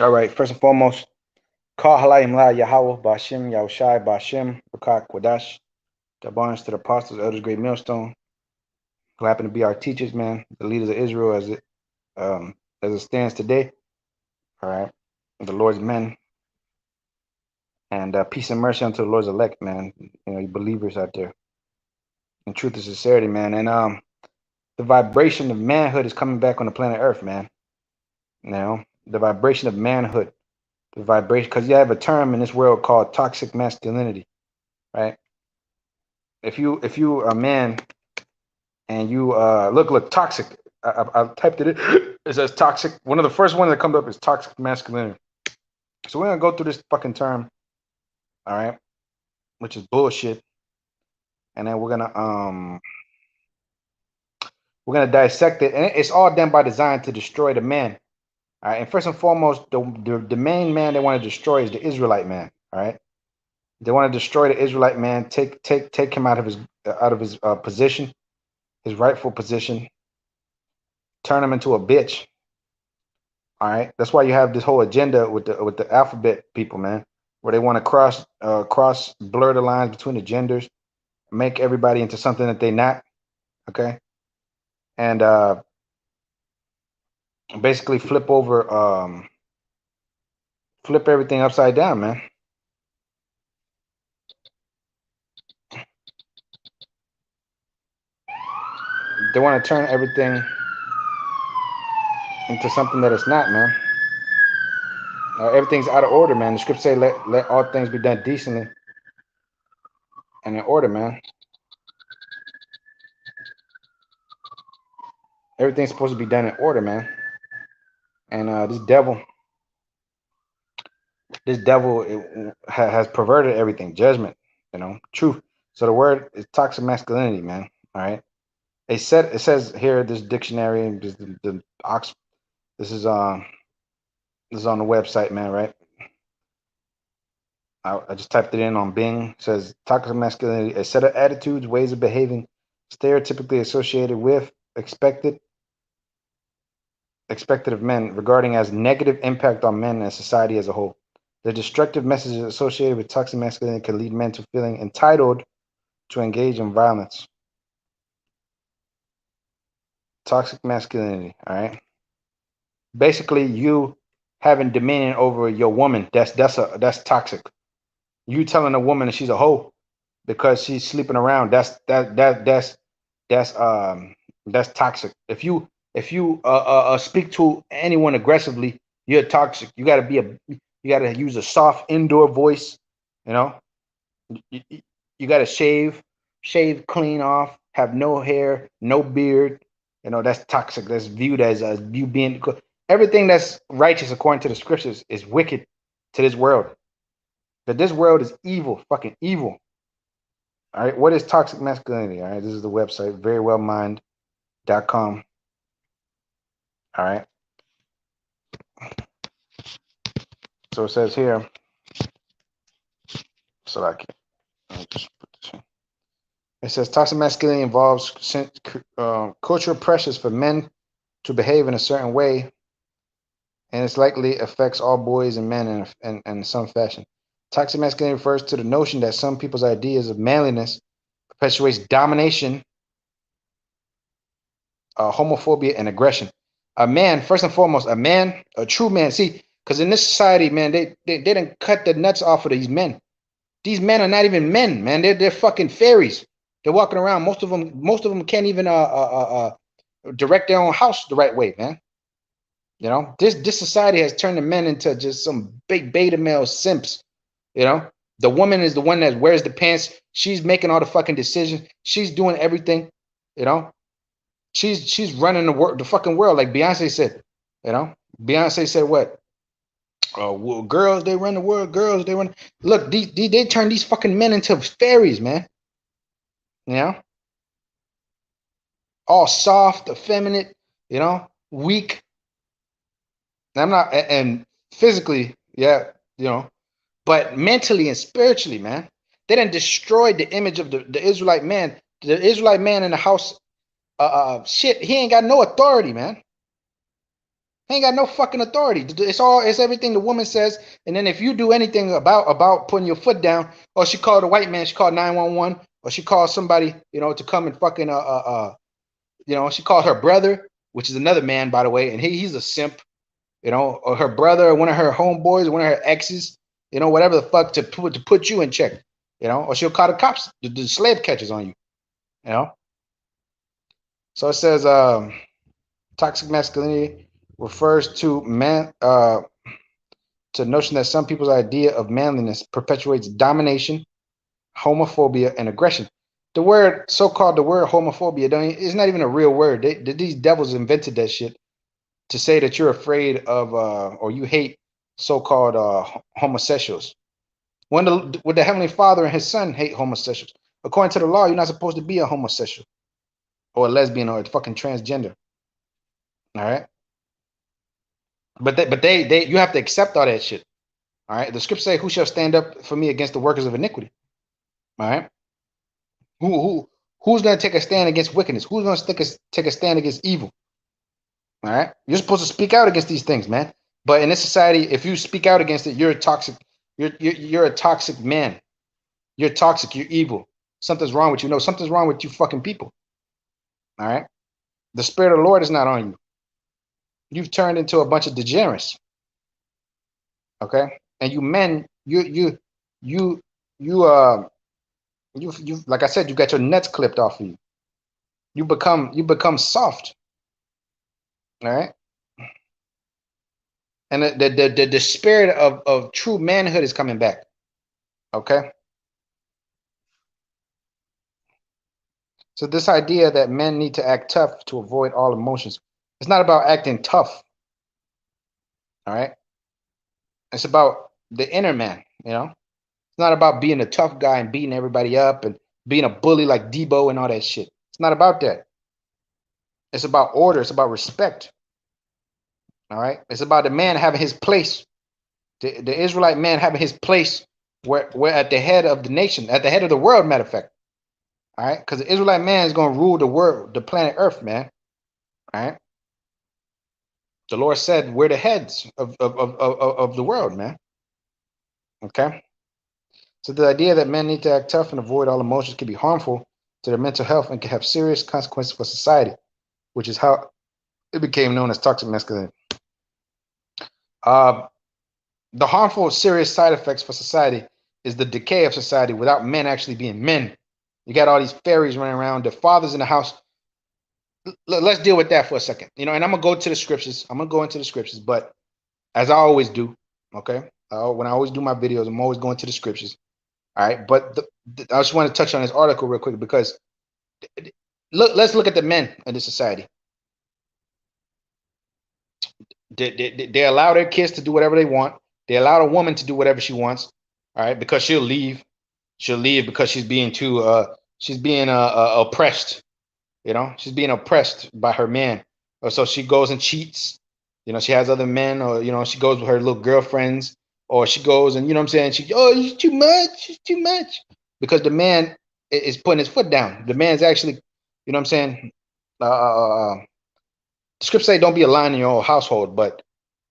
All right, first and foremost, Call Halayim La Yahweh Bashim Yahushai Bashim Rakak Wadash. The bonus to the apostles, elders, great millstone, who happen to be our teachers, man, the leaders of Israel as it stands today. All right, the Lord's men, and peace and mercy unto the Lord's elect, man. You know, you believers out there, and truth and sincerity, man. And the vibration of manhood is coming back on the planet Earth, man. You know, the vibration of manhood, the vibration, because you have a term in this world called toxic masculinity, right? If you a man and you look toxic, I typed it in. It says toxic. One of the first ones that comes up is toxic masculinity. So we're gonna go through this fucking term, all right, which is bullshit, and then we're gonna dissect it, and it's all done by design to destroy the man. All right, and first and foremost, the main man they want to destroy is the Israelite man. All right, they want to destroy the Israelite man, take him out of his position, his rightful position, turn him into a bitch. All right, that's why you have this whole agenda with the alphabet people, man, where they want to cross blur the lines between the genders, make everybody into something that they're not. Okay, and basically flip everything upside down, man. They want to turn everything into something that it's not, man. Everything's out of order, man. The scripture say let all things be done decently and in order, man. Everything's supposed to be done in order, man. And this devil has perverted everything. Judgment, truth. So the word is toxic masculinity, man. All right. It says here this dictionary, the Ox. This is this is on the website, man. Right. I just typed it in on Bing. It says toxic masculinity, a set of attitudes, ways of behaving, stereotypically associated with expected of men, regarding as negative impact on men and society as a whole. The destructive messages associated with toxic masculinity can lead men to feeling entitled to engage in violence. Toxic masculinity, all right? Basically, you having dominion over your woman, that's toxic. You telling a woman that she's a hoe because she's sleeping around, that's toxic. If you speak to anyone aggressively, you're toxic. You gotta use a soft indoor voice. You know, you, you, you gotta shave clean off, have no hair, no beard. That's toxic. That's viewed as you being everything that's righteous according to the scriptures is wicked to this world. That this world is evil, fucking evil. All right, what is toxic masculinity? All right, this is the website, verywellmind.com. All right, so it says here, so I can let me just put this in. It says toxic masculinity involves cultural pressures for men to behave in a certain way, and it's likely affects all boys and men in some fashion. Toxic masculinity refers to the notion that some people's ideas of manliness perpetuates domination, homophobia, and aggression. A man, first and foremost, a true man. See, because in this society, man, they didn't cut the nuts off of these men. These men are not even men, man. They're fucking fairies. They're walking around. Most of them can't even direct their own house the right way, man. This society has turned the men into just some big beta male simps. The woman is the one that wears the pants. She's making all the fucking decisions. She's doing everything. You know, she's running the fucking world, like Beyonce said. Beyonce said what? Well, girls they run the world. Girls they run. Look, they turn these fucking men into fairies, man. You know, all soft, effeminate. Weak. And I'm not, and physically, yeah. But mentally and spiritually, man, they done destroyed the image of the Israelite man. The Israelite man in the house, shit, he ain't got no authority, man. He ain't got no fucking authority. It's everything the woman says. And then if you do anything about putting your foot down, or she called a white man, she called 911, or she called somebody, to come and fucking she called her brother, which is another man, by the way, and he's a simp, or her brother, or one of her homeboys, or one of her exes, whatever the fuck to put you in check, or she'll call the cops, the slave catchers on you, So it says toxic masculinity refers to to the notion that some people's idea of manliness perpetuates domination, homophobia, and aggression. The word homophobia is not even a real word. These devils invented that shit to say that you're afraid of or you hate so-called homosexuals. When the Heavenly Father and His Son hate homosexuals, according to the law, you're not supposed to be a homosexual or a lesbian or a fucking transgender. All right, but they you have to accept all that shit. All right, the scripture say, "Who shall stand up for me against the workers of iniquity?" All right, who's going to take a stand against wickedness? Who's going to take a stand against evil? All right, you're supposed to speak out against these things, man. But in this society, if you speak out against it, you're a toxic. You're a toxic man. You're toxic. You're evil. Something's wrong with you. No, something's wrong with you, fucking people. All right, the spirit of the Lord is not on you. You've turned into a bunch of degenerates. Okay, and you men, you like I said, you got your nuts clipped off of you. You become soft. All right. And the spirit of true manhood is coming back. Okay. So this idea that men need to act tough to avoid all emotions, it's not about acting tough. All right. It's about the inner man, It's not about being a tough guy and beating everybody up and being a bully like Debo and all that shit. It's not about that. It's about order. It's about respect. All right. It's about the man having his place. The Israelite man having his place where at the head of the nation, at the head of the world, matter of fact. All right. Because the Israelite man is going to rule the world, the planet Earth, man. All right. The Lord said we're the heads of the world, man. Okay. So the idea that men need to act tough and avoid all emotions can be harmful to their mental health and can have serious consequences for society, which is how it became known as toxic masculinity. The harmful, serious side effects for society is the decay of society without men actually being men. You got all these fairies running around, the fathers in the house. Let's deal with that for a second. And I'm going to go to the scriptures. I'm going to go into the scriptures, but as I always do, okay? When I always do my videos, I'm always going to the scriptures. All right, but I just want to touch on this article real quick because let's look at the men in this society. They allow their kids to do whatever they want. They allow a woman to do whatever she wants. All right, because she'll leave. She'll leave because she's being oppressed. She's being oppressed by her man, or so she goes and cheats. She has other men, or she goes with her little girlfriends, or she goes and I'm saying, it's too much, it's too much, because the man is putting his foot down. The man's actually, I'm saying, the scripts say don't be a lion in your own household, but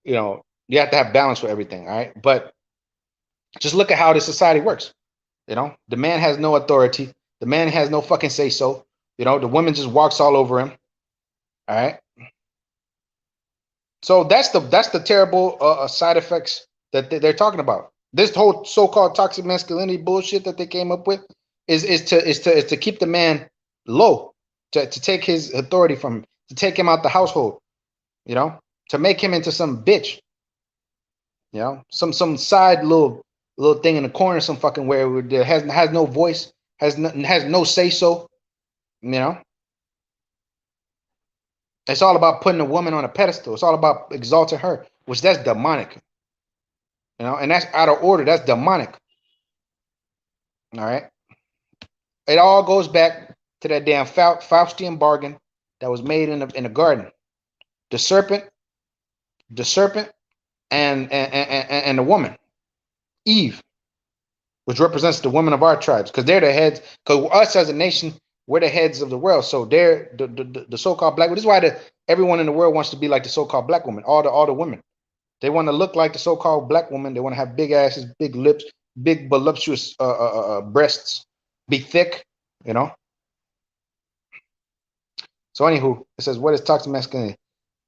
you have to have balance with everything. All right, but just look at how this society works. The man has no authority. The man has no fucking say so. The woman just walks all over him. All right. So that's the terrible side effects that they're talking about. This whole so-called toxic masculinity bullshit that they came up with is to keep the man low, to take his authority from him, to take him out the household, to make him into some bitch, some side little thing in the corner, some fucking where has no voice, has no say so, It's all about putting a woman on a pedestal. It's all about exalting her, which that's demonic. And that's out of order. That's demonic. All right. It all goes back to that damn Faustian bargain that was made in the garden. The serpent, and the woman, Eve, which represents the women of our tribes, because they're the heads. Because us as a nation, We're the heads of the world. So they're the so-called black. This is why everyone in the world wants to be like the so-called black woman. All the women. They want to look like the so-called black woman. They want to have big asses, big lips, big voluptuous breasts, be thick, you know. So anywho, it says, what is toxic masculinity?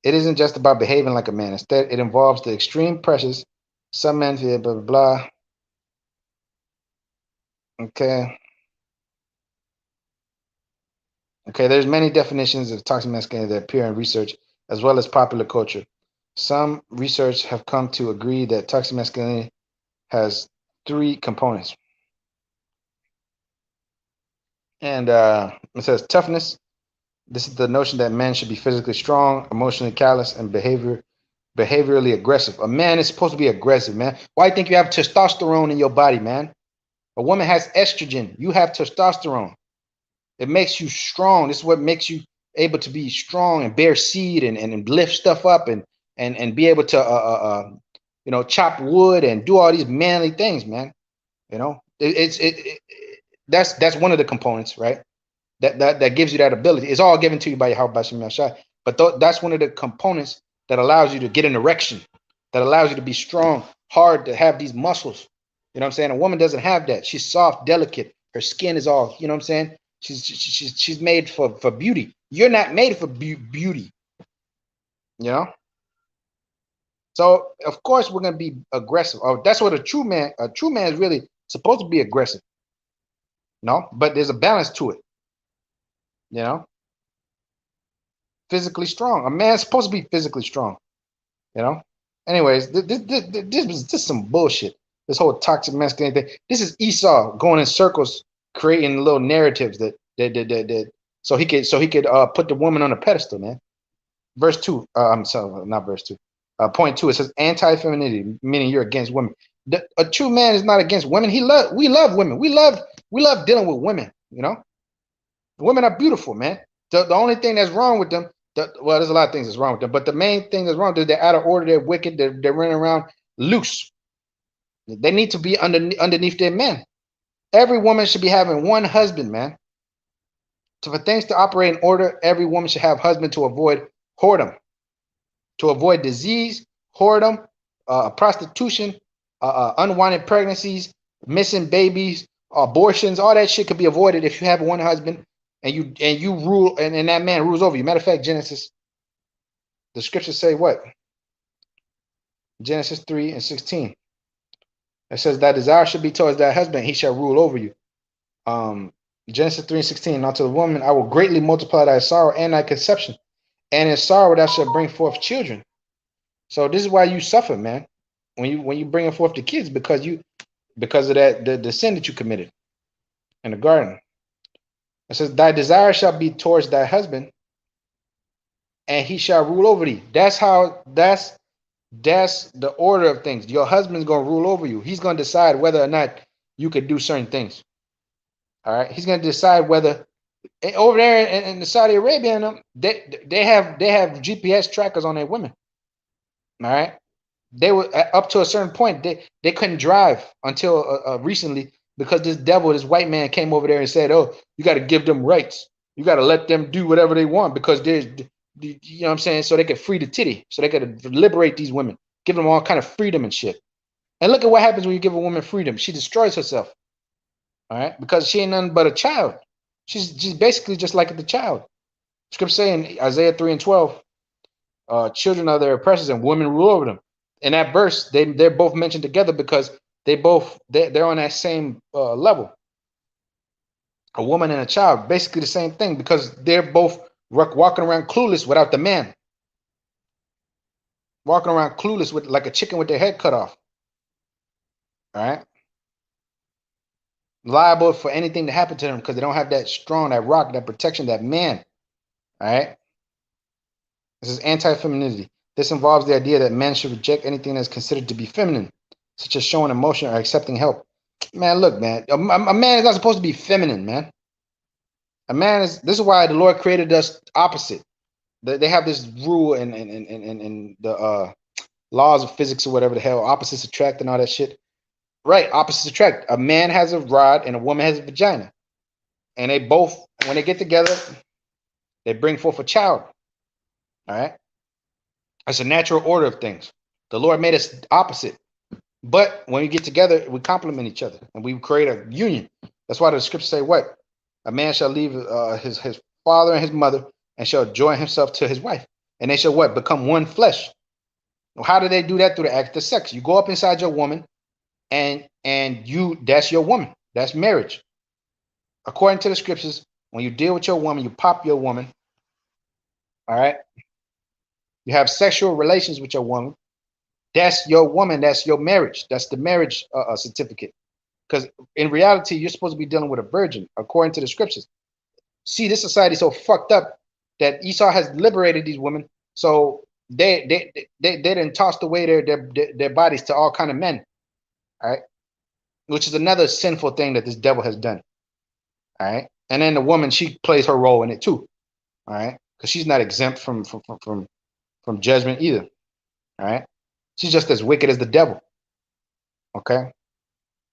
It isn't just about behaving like a man. Instead, it involves the extreme pressures. Some men feel blah blah blah. Okay. Okay, there's many definitions of toxic masculinity that appear in research as well as popular culture. Some research have come to agree that toxic masculinity has three components. And it says toughness. This is the notion that men should be physically strong, emotionally callous, and behaviorally aggressive. A man is supposed to be aggressive, man. Why do you think you have testosterone in your body, man? A woman has estrogen. You have testosterone. It makes you strong. This is what makes you able to be strong and bear seed and lift stuff up and be able to chop wood and do all these manly things, man. You know, that's one of the components, right? That gives you that ability. It's all given to you by Yahweh Bashim Yashai. But that's one of the components that allows you to get an erection, that allows you to be strong, hard, to have these muscles. You know what I'm saying? A woman doesn't have that. She's soft, delicate. Her skin is all, you know what I'm saying? She's made for beauty. You're not made for beauty, you know? So of course we're gonna be aggressive. Oh, that's what a true man is really supposed to be aggressive. No, but there's a balance to it. You know, physically strong. A man's supposed to be physically strong. You know. Anyways, this is some bullshit. This whole toxic masculinity thing. This is Esau going in circles, creating little narratives that so he could put the woman on a pedestal, man. Verse 2. I'm sorry, not verse 2. Point 2. It says anti-femininity, meaning you're against women. A true man is not against women. We love women. We love dealing with women. You know. Women are beautiful, man. The only thing that's wrong with them, well, there's a lot of things that's wrong with them, but the main thing that's wrong is they're out of order, they're wicked, they're running around loose. They need to be underneath their men. Every woman should be having one husband, man. So for things to operate in order, every woman should have a husband to avoid whoredom, to avoid disease, whoredom, prostitution, unwanted pregnancies, missing babies, abortions. All that shit could be avoided if you have one husband and you rule, and that man rules over you. Matter of fact, Genesis, the scriptures say what? Genesis 3:16. It says that desire should be towards that husband, he shall rule over you. Genesis 3:16. Now to the woman, I will greatly multiply thy sorrow and thy conception, and in sorrow thou shalt bring forth children. So this is why you suffer, man. When you bring forth the kids, because of that the sin that you committed in the garden. It says, thy desire shall be towards thy husband, and he shall rule over thee. That's the order of things. Your husband's gonna rule over you. He's gonna decide whether or not you could do certain things. All right. He's gonna decide whether over there in the Saudi Arabia, they have GPS trackers on their women. All right. They were up to a certain point. They couldn't drive until recently, because this white man came over there and said, "Oh, you got to give them rights. You got to let them do whatever they want, because there's, you know what I'm saying, so they could free the titty, so they could liberate these women, give them all kind of freedom and shit." And look at what happens when you give a woman freedom. She destroys herself. All right, because she ain't nothing but a child. She's basically just like the child. Scripture saying Isaiah 3:12, children are their oppressors and women rule over them. In that verse, they're both mentioned together because they're on that same level. A woman and a child, basically the same thing, because they're both walking around clueless without the man. Walking around clueless with like a chicken with their head cut off. All right. Liable for anything to happen to them because they don't have that strong, that rock, that protection, that man. All right. This is anti-femininity. This involves the idea that men should reject anything that's considered to be feminine, such as showing emotion or accepting help. Man, look, man, a man is not supposed to be feminine, man. This is why the Lord created us opposite. They have this rule in the laws of physics or whatever the hell, opposites attract and all that shit. Right, opposites attract. A man has a rod and a woman has a vagina. and they both, when they get together, they bring forth a child. All right, it's a natural order of things. The Lord made us opposite, but when we get together, we complement each other and we create a union. That's why the scriptures say, "What a man shall leave his father and his mother, and shall join himself to his wife, and they shall what become one flesh." Well, how do they do that? Through the act of sex. You go up inside your woman, and you that's your woman. That's marriage. According to the scriptures, when you deal with your woman, you pop your woman. All right. You have sexual relations with your woman. That's your woman. That's your marriage. That's the marriage certificate. Because in reality, you're supposed to be dealing with a virgin, according to the scriptures. See, this society is so fucked up that Esau has liberated these women. So they didn't tossed away their bodies to all kind of men. All right. Which is another sinful thing that this devil has done. All right. And then the woman, she plays her role in it too. All right. Because she's not exempt from judgment either. All right. She's just as wicked as the devil. Okay.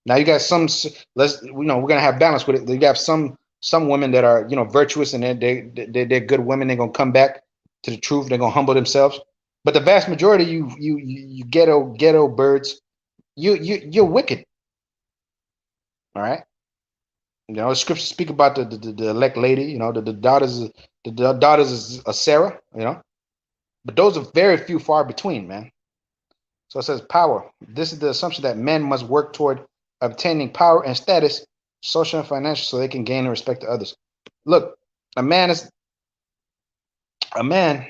Now you got some. We're gonna have balance with it. You got some women that are virtuous and they're good women. They're gonna come back to the truth. They're gonna humble themselves. But the vast majority, you ghetto birds, you're wicked. All right. The scriptures speak about the elect lady. The daughters of Sarah. But those are very few, far between, man. So it says power. This is the assumption that men must work toward obtaining power and status, social and financial, so they can gain the respect of others. Look, a man is a man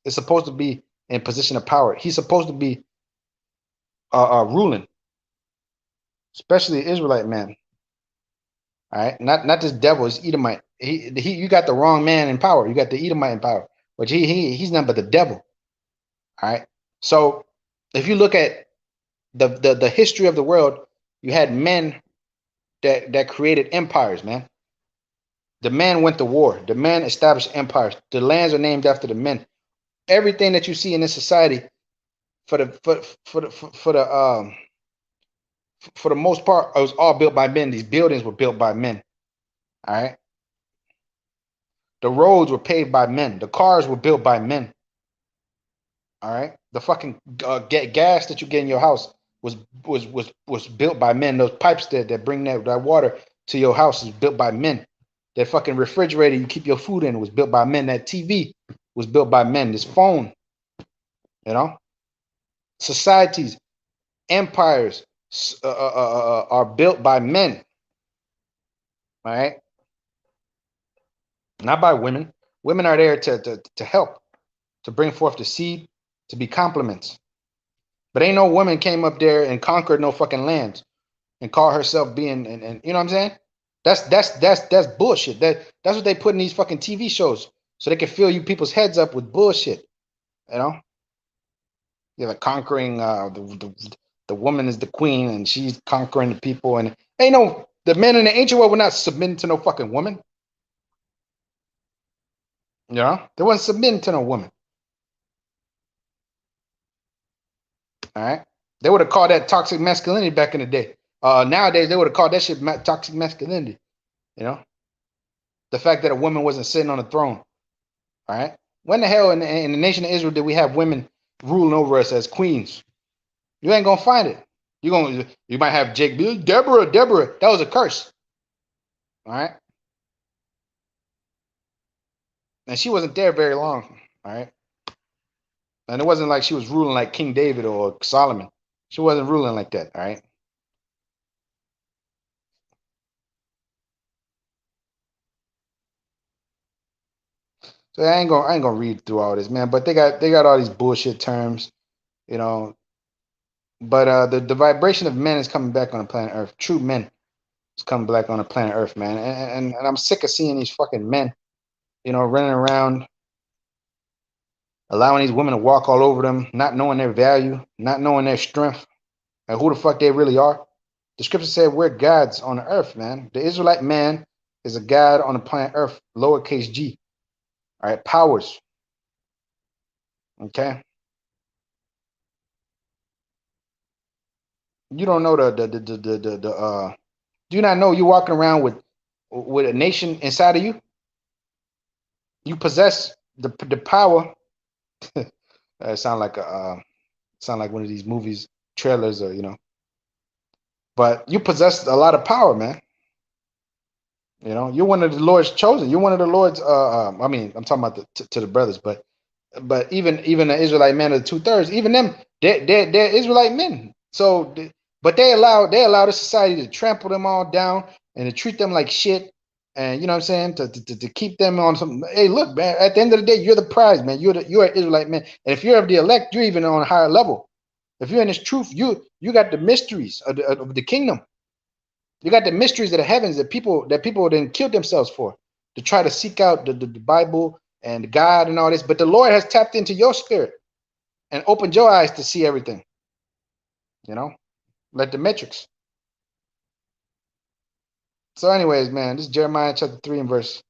is supposed to be in position of power. He's supposed to be ruling, especially the Israelite man. All right, not this devil. It's Edomite. You got the wrong man in power. You got the Edomite in power, but he's nothing but the devil. All right. So if you look at the history of the world, you had men that created empires, man. The man went to war. The man established empires. The lands are named after the men. Everything that you see in this society, for the for the most part, it was all built by men. These buildings were built by men. All right. The roads were paved by men. The cars were built by men. All right. The fucking gas that you get in your house was built by men. Those pipes that bring that water to your house is built by men. That fucking refrigerator you keep your food in was built by men. That TV was built by men. This phone, societies, empires are built by men. All right. Not by women. Women are there to help, to bring forth the seed, to be complements. But ain't no woman came up there and conquered no fucking lands and call herself being and you know what I'm saying? That's bullshit. That's what they put in these fucking TV shows so they can fill you people's heads up with bullshit. You know, you're like conquering. The woman is the queen and she's conquering the people. And ain't no the men in the ancient world were not submitting to no fucking woman. They wasn't submitting to no woman. All right, they would have called that toxic masculinity back in the day. Nowadays they would have called that shit toxic masculinity. The fact that a woman wasn't sitting on the throne. All right. When the hell in the nation of Israel did we have women ruling over us as queens? You ain't gonna find it. You might have Jake, Deborah. That was a curse. All right. And she wasn't there very long. All right. And it wasn't like she was ruling like King David or Solomon. She wasn't ruling like that. All right. So I ain't gonna read through all this, man. But they got all these bullshit terms, you know. But the vibration of men is coming back on the planet Earth. True men is coming back on the planet Earth, man. And I'm sick of seeing these fucking men, running around, allowing these women to walk all over them, not knowing their value, not knowing their strength, and who the fuck they really are. The scripture said we're gods on the earth, man. The Israelite man is a god on the planet Earth, lowercase g. All right, powers. Okay. You don't know the do you not know you're walking around with with a nation inside of you. You possess the power. Sound like sound like one of these movies trailers, or but you possess a lot of power, man. You're one of the Lord's chosen. You're one of the Lord's. I mean, I'm talking about to the brothers, but even the Israelite men of the 2/3, even them, they're Israelite men. So, but they allow the society to trample them all down and to treat them like shit, and you know what I'm saying, to keep them on some. Hey, look, man. At the end of the day, you're the prize, man. You're an Israelite man, and if you're of the elect, you're even on a higher level. If you're in this truth, you got the mysteries of the kingdom. You got the mysteries of the heavens that people didn't kill themselves for, to try to seek out the Bible and God and all this. But the Lord has tapped into your spirit and opened your eyes to see everything. Like the metrics. So, anyways, man, this is Jeremiah chapter 3 and verse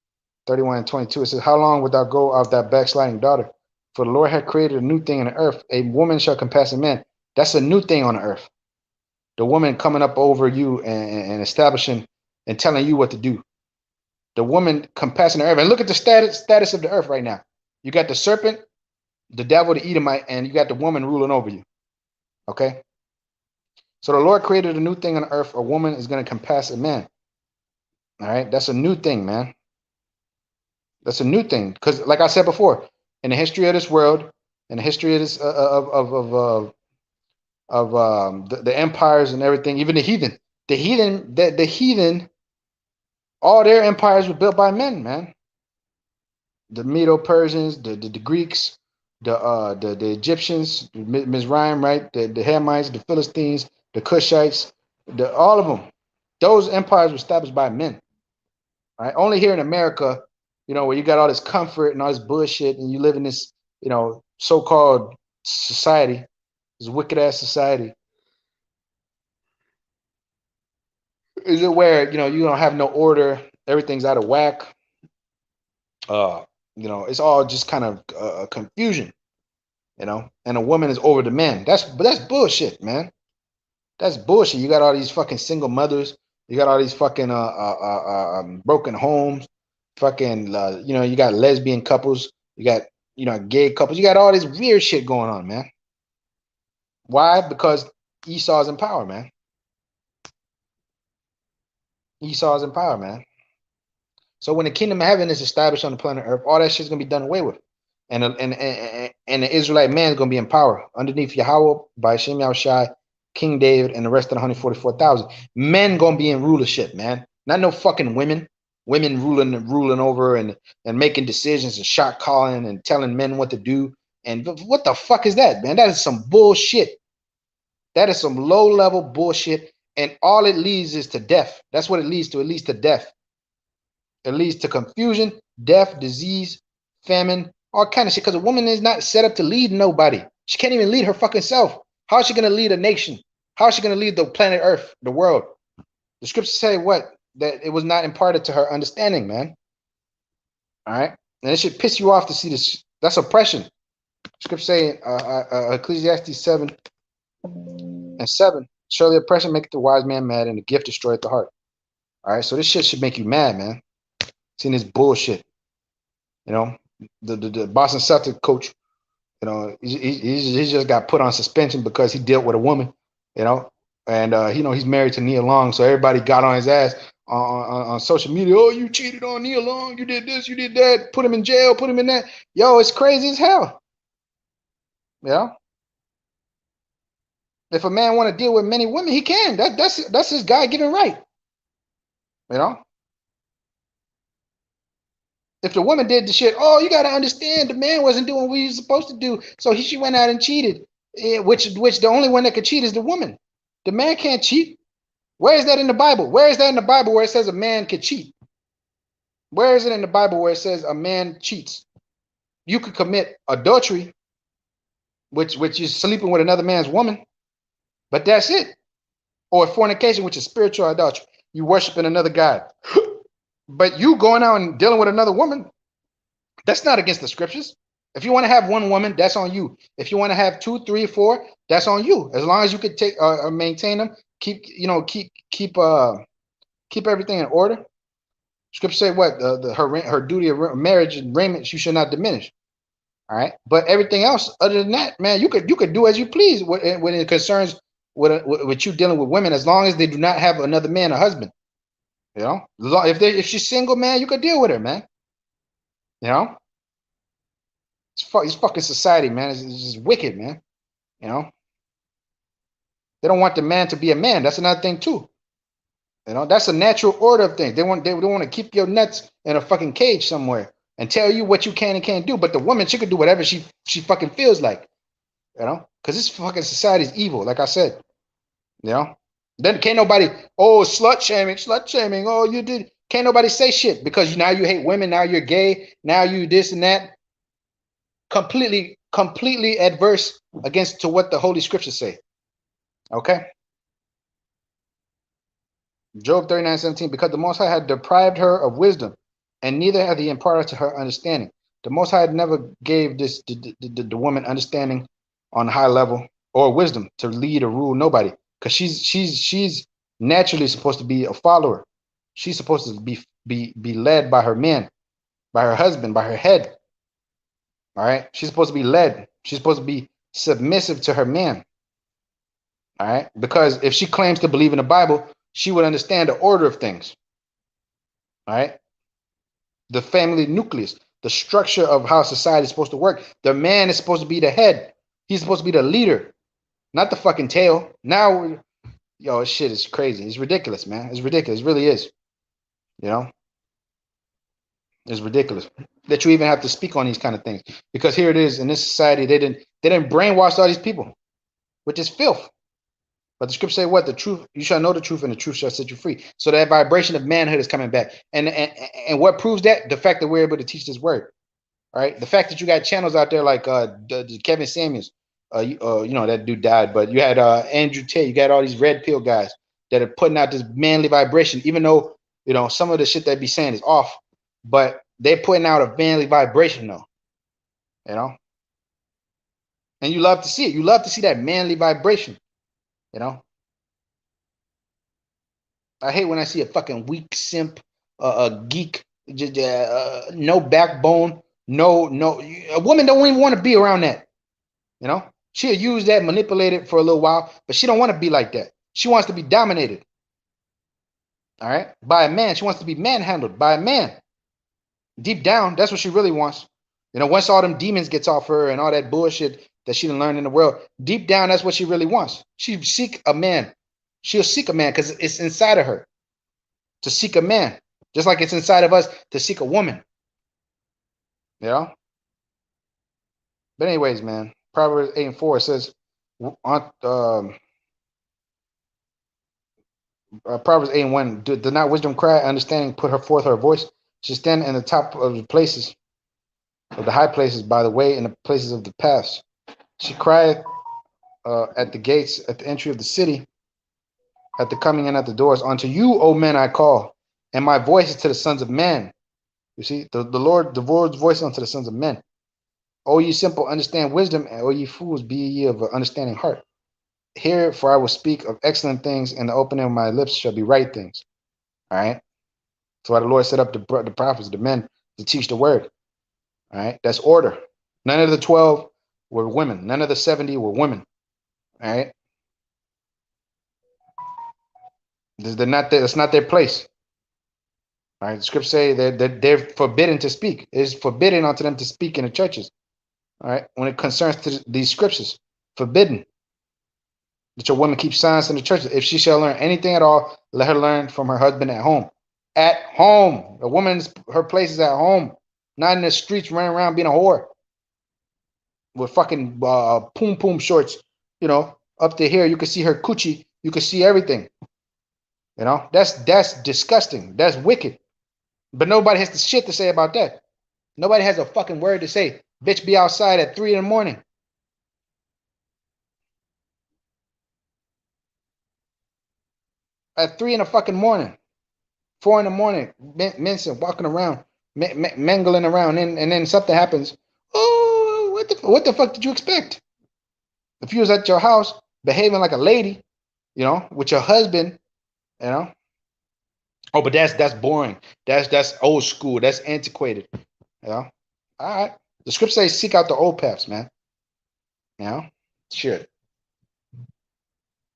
31 and 22. It says, "How long wilt thou go of that backsliding daughter? For the Lord hath created a new thing in the earth. A woman shall compass a man." That's a new thing on the earth. The woman coming up over you and establishing and telling you what to do. The woman compassing the earth. And look at the status of the earth right now. You got the serpent, the devil, the Edomite, and you got the woman ruling over you. Okay? So the Lord created a new thing on the earth. A woman is going to compass a man. All right? That's a new thing, man. That's a new thing. Because, like I said before, in the history of this world, in the history of this the empires and everything, even the heathen, all their empires were built by men, man. The Medo-Persians, the Greeks, the Egyptians, Mizraim, right? The Hamites, the Philistines, the Cushites, all of them. Those empires were established by men. Right? Only here in America, where you got all this comfort and all this bullshit, and you live in this, so-called society, this wicked ass society, is it where you don't have no order, everything's out of whack. It's all just kind of confusion. And a woman is over the man. That's bullshit, man. That's bullshit. You got all these fucking single mothers. You got all these fucking broken homes. Fucking you got lesbian couples. You got gay couples. You got all this weird shit going on, man. Why? Because Esau's in power, man. Esau's in power, man. So when the kingdom of heaven is established on the planet Earth, all that shit's gonna be done away with. And the Israelite man is gonna be in power underneath Yahweh by Shem Yahushai, King David, and the rest of the 144,000. Men gonna be in rulership, man. Not no fucking women. Women ruling over and making decisions and shot calling and telling men what to do. And what the fuck is that, man? That is some bullshit. That is some low level bullshit. And all it leads is to death. That's what it leads to. It leads to death. It leads to confusion, death, disease, famine, all kind of shit. Because a woman is not set up to lead nobody. She can't even lead her fucking self. How is she going to lead a nation? How is she going to lead the planet Earth, the world? The scriptures say what? That it was not imparted to her understanding, man. All right? And it should piss you off to see this. That's oppression. Scripture saying, Ecclesiastes 7:7. Surely oppression maketh the wise man mad, and the gift destroyeth the heart. All right? So this shit should make you mad, man. Seeing this bullshit. The Boston Celtics coach, he just got put on suspension because he dealt with a woman, and he's married to Nia Long, so everybody got on his ass on social media. Oh, you cheated on Nia Long, you did this, you did that, put him in jail, put him in that. Yo, it's crazy as hell. If a man want to deal with many women, he can. That's his God-given right. If the woman did the shit, oh, you got to understand, the man wasn't doing what he was supposed to do, so she went out and cheated. Which the only one that could cheat is the woman. The man can't cheat. Where is that in the Bible? Where is that in the Bible where it says a man could cheat? Where is it in the Bible where it says a man cheats? You could commit adultery, which is sleeping with another man's woman, but that's it. Or fornication, which is spiritual adultery. You worshiping another God. But you going out and dealing with another woman, that's not against the scriptures. If you want to have one woman, that's on you. If you want to have 2, 3, 4, that's on you. As long as you could take maintain them, keep everything in order. Scripture say what? Her duty of marriage and raiment you should not diminish. All right, but everything else other than that, man, you could do as you please when it concerns with you dealing with women, as long as they do not have another man or husband. You know, if she's single, man, you could deal with her, man. You know, it's fucking society, man. It's just wicked, man. You know, they don't want the man to be a man. That's another thing too. You know, that's a natural order of things. They want to keep your nuts in a fucking cage somewhere and tell you what you can and can't do. But the woman, she could do whatever she fucking feels like. You know, because this fucking society is evil. Like I said, you know, then can't nobody slut shaming. Oh, you did. Can't nobody say shit because now you hate women. Now you're gay. Now you this and that. Completely adverse against to what the Holy Scriptures say. Okay. Job 39:17, because the Most High had deprived her of wisdom, and neither had he imparted to her understanding. The Most High never gave the woman understanding on a high level or wisdom to lead or rule nobody, because she's naturally supposed to be a follower. She's supposed to be led by her man, by her husband, by her head. All right, she's supposed to be led. She's supposed to be submissive to her man. All right, because if she claims to believe in the Bible, she would understand the order of things. All right, the family nucleus, the structure of how society is supposed to work. The man is supposed to be the head. He's supposed to be the leader, not the fucking tail. Now, yo, this shit is crazy. It's ridiculous, man. It's ridiculous. It really is. You know, it's ridiculous that you even have to speak on these kind of things, because here it is in this society. They didn't brainwash all these people, which is filth. But the scripture say what? The truth, you shall know the truth, and the truth shall set you free. So that vibration of manhood is coming back. And what proves that? The fact that we're able to teach this word. All right. The fact that you got channels out there like Kevin Samuels, you know, that dude died, but you had Andrew Tate, you got all these red pill guys that are putting out this manly vibration, even though, you know, some of the shit they be saying is off, but they're putting out a manly vibration though. You know? And you love to see it. You love to see that manly vibration. You know, I hate when I see a fucking weak simp, a geek, just no backbone, no. A woman don't even want to be around that. You know, she'll use that, manipulate it for a little while, but she don't want to be like that. She wants to be dominated. All right, by a man. She wants to be manhandled by a man. Deep down, that's what she really wants. You know, once all them demons gets off her and all that bullshit that she done learned in the world, deep down, that's what she really wants. She seek a man. She'll seek a man because it's inside of her to seek a man, just like it's inside of us to seek a woman. You know? But anyways, man, Proverbs 8:4 says, Proverbs 8:1, did not wisdom cry, understanding put her forth her voice? She stand in the top of the places, of the high places, by the way, in the places of the paths. She cried at the gates, at the entry of the city, at the coming in at the doors. Unto you, O men, I call, and my voice is to the sons of men. You see, the Lord's voice unto the sons of men. O ye simple, understand wisdom, and O ye fools, be ye of an understanding heart. Hear, for I will speak of excellent things, and the opening of my lips shall be right things. All right. That's why the Lord set up the prophets, the men, to teach the word. All right. That's order. None of the 12 were women. None of the 70 were women. All right. They're not there. It's not their place. All right. The scriptures say they're forbidden to speak. It's forbidden unto them to speak in the churches. All right. When it concerns to these scriptures, forbidden that your woman keep silence in the churches. If she shall learn anything at all, let her learn from her husband at home. At home. A woman's, her place is at home, not in the streets running around being a whore with fucking poom poom shorts, you know, up to here. You can see her coochie. You can see everything. You know, that's disgusting. That's wicked. But nobody has the shit to say about that. Nobody has a fucking word to say. Bitch, be outside at 3 in the morning. At 3 in the fucking morning. 4 in the morning. Mincing, walking around, mangling around, and then something happens. Oh, what the fuck did you expect? If you was at your house behaving like a lady, you know, with your husband, you know, Oh, but that's boring. That's old school. That's antiquated. You know. All right. The script says seek out the old paths, man. You know. Shit.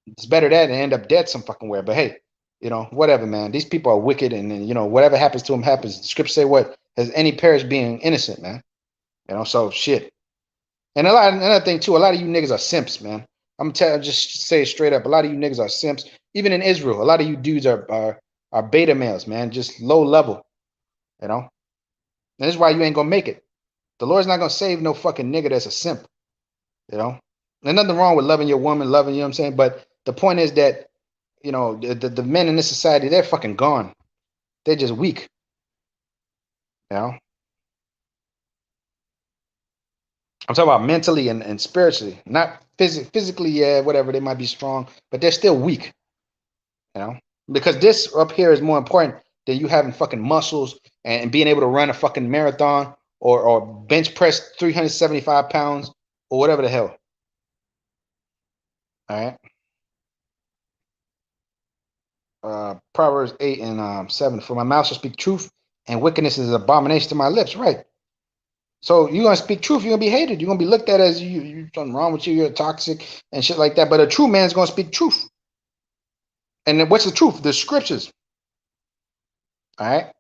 It's better that than end up dead some fucking where. But hey, whatever, man. These people are wicked, and then whatever happens to them happens. The script say what has any perish being innocent, man. So shit. And another thing too, a lot of you niggas are simps, man. Just say it straight up. A lot of you niggas are simps. Even in Israel, a lot of you dudes are beta males, man. Just low level, you know. And this is why you ain't gonna make it. The Lord's not gonna save no fucking nigga that's a simp, you know. There's nothing wrong with loving your woman, loving, you know what I'm saying? But the point is that, the men in this society, they're fucking gone. They're just weak, you know. I'm talking about mentally and spiritually, not physically, yeah, whatever, they might be strong, but they're still weak, you know. Because this up here is more important than you having fucking muscles and being able to run a fucking marathon or bench press 375 pounds or whatever the hell. All right. Proverbs 8 and 7. For my mouth shall speak truth, and wickedness is an abomination to my lips. Right. So you're gonna speak truth. You're gonna be hated. You're gonna be looked at as you something wrong with you. You're toxic and shit like that. But a true man's gonna speak truth. And then what's the truth? The scriptures. All right.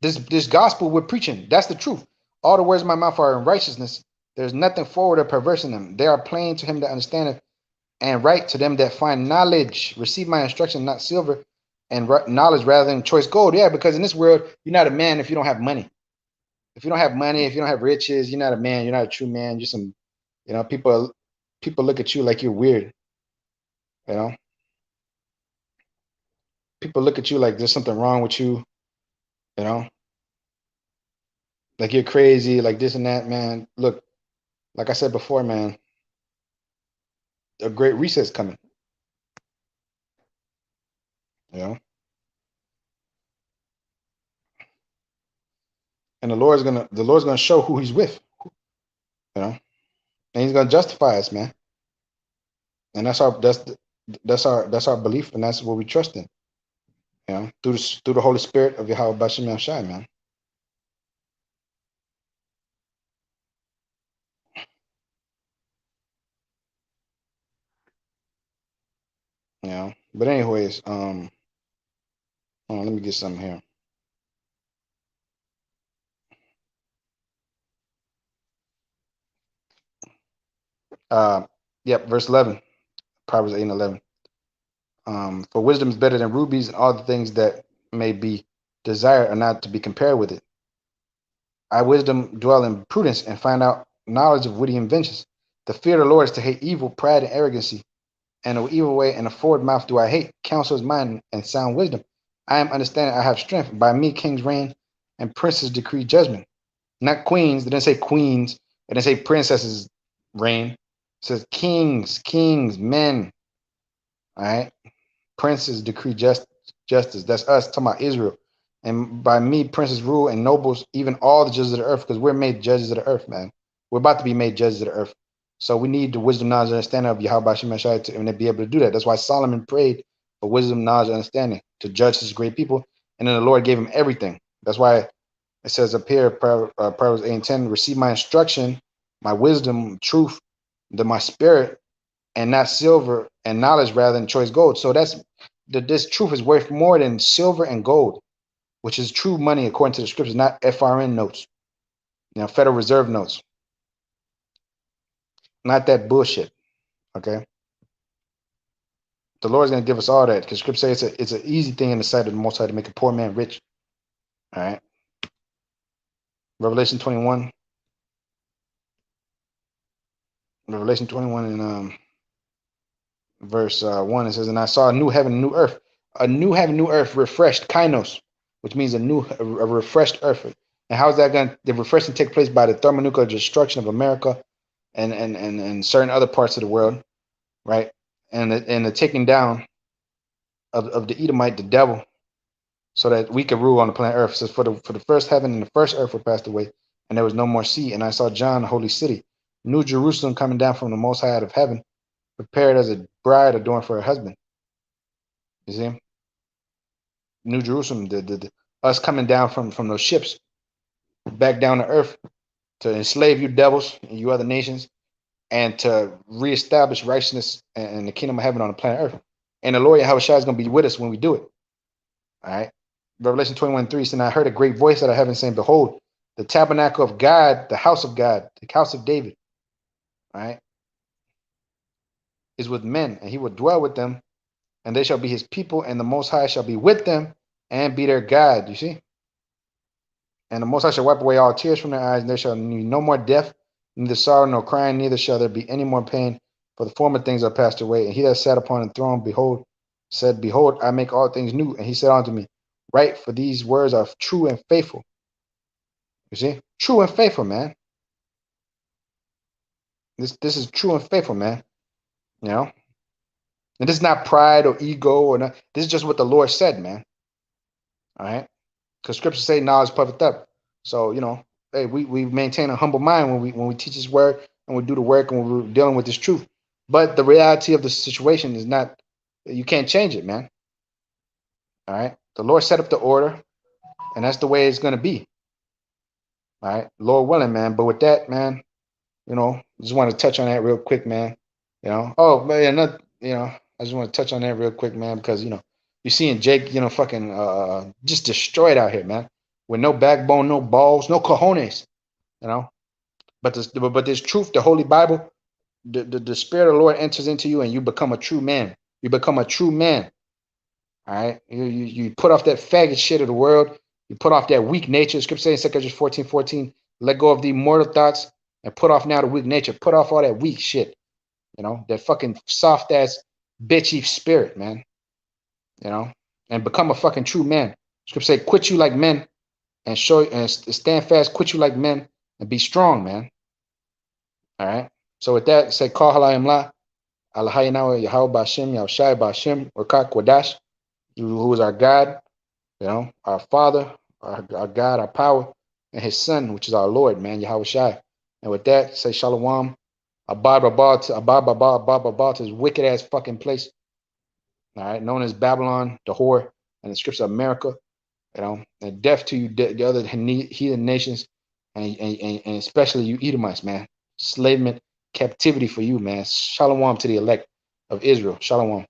This gospel we're preaching. That's the truth. All the words of my mouth are in righteousness. There's nothing forward or perverse in them. They are plain to him that understandeth, and right to them that find knowledge. Receive my instruction, not silver, and knowledge rather than choice gold. Yeah, because in this world, you're not a man if you don't have money. If you don't have money, if you don't have riches, you're not a man. You're not a true man. You're some, people look at you like you're weird. You know, people look at you like there's something wrong with you. You know, like you're crazy, like this and that, man. Look, like I said before, man, a great reset's coming. You know, and the Lord's gonna show who He's with. You know, and He's gonna justify us, man. And that's our belief, and that's what we trust in. Through the Holy Spirit of Yahweh Bashim Shai, man. But anyways, let me get something here. Uh, yep, verse 11, Proverbs 8 and 11. For wisdom is better than rubies, and all the things that may be desired are not to be compared with it. I, wisdom, dwell in prudence and find out knowledge of witty inventions. The fear of the Lord is to hate evil, pride, and arrogancy, and an evil way and a forward mouth do I hate. Counsel is mine and sound wisdom. I am understanding, I have strength. By me kings reign and princes decree judgment. Not queens. They didn't say queens. They didn't say princesses reign. It says kings, men. All right. Princes decree justice. That's us talking about Israel. And by me, princes rule and nobles, even all the judges of the earth, because we're made judges of the earth, man. We're about to be made judges of the earth. So we need the wisdom, knowledge, and understanding of Yahweh Shemashai to be able to do that. That's why Solomon prayed for wisdom, knowledge, and understanding to judge his great people. And then the Lord gave him everything. That's why it says up here, Proverbs 8 and 10, receive my instruction, my wisdom, truth, my spirit, and not silver, and knowledge rather than choice gold. So this truth is worth more than silver and gold, which is true money according to the scriptures, not FRN notes, Federal Reserve notes, not that bullshit. Okay, the Lord's gonna give us all that because scripture says it's an easy thing in the sight of the Most High to make a poor man rich. All right, Revelation 21. Revelation 21 and verse 1, it says, and I saw a new heaven, a new heaven, new earth, refreshed, kainos, which means a refreshed earth. And how is that going to, the refreshing take place by the thermonuclear destruction of America and certain other parts of the world, right? And the taking down of the Edomite, the devil, so that we could rule on the planet earth. It says, for the first heaven and the first earth were passed away, and there was no more sea. And I saw John, the holy city, New Jerusalem, coming down from the most high out of heaven, prepared as a bride adorned for her husband. You see? New Jerusalem, the us coming down from those ships back down to earth to enslave you devils and you other nations and to reestablish righteousness and the kingdom of heaven on the planet earth. And the Lord Yahweh Shai is going to be with us when we do it. All right. Revelation 21:3 said, I heard a great voice out of heaven saying, behold, the tabernacle of God, the house of God, the house of David, all right, is with men, and he will dwell with them, and they shall be his people, and the Most High shall be with them and be their God. You see? And the Most High shall wipe away all tears from their eyes, and there shall be no more death, neither sorrow nor crying, neither shall there be any more pain, for the former things are passed away. And he that sat upon the throne, behold, said, behold, I make all things new. And he said unto me, write, for these words are true and faithful. You see? True and faithful, man. This is true and faithful, man. You know? And this is not pride or ego or not. This is just what the Lord said, man. All right? Because scriptures say knowledge puffeth up. So, hey, we maintain a humble mind when we teach his word and we do the work and we're dealing with this truth. But the reality of the situation is not, you can't change it, man. All right? The Lord set up the order, and that's the way it's going to be. All right? Lord willing, man. But with that, man, just want to touch on that real quick, man. Oh, man, I just want to touch on that real quick, man, because, you're seeing Jake, fucking just destroyed out here, man, with no backbone, no balls, no cojones, But this truth, the Holy Bible, the Spirit of the Lord enters into you and you become a true man. You become a true man. All right? You put off that faggot shit of the world. You put off that weak nature. Scripture says in 2 Corinthians 14:14, let go of the mortal thoughts and put off now the weak nature. Put off all that weak shit. That fucking soft ass bitchy spirit, man. And become a fucking true man. Scripture say, quit you like men and stand fast, quit you like men and be strong, man. All right. So with that, say call halayim la, Allahayinawa Yahweh Bashim, Yahushai Bashim, Rakak Wadash, who is our God, our Father, our God, our power, and his Son, which is our Lord, man, Yahweh Shai. And with that, say Shalom. Abba to his wicked ass fucking place. All right, known as Babylon, the whore, and the scripts of America, and death to you, the other heathen nations, and especially you Edomites, man. Enslavement, captivity for you, man. Shalom to the elect of Israel. Shalom.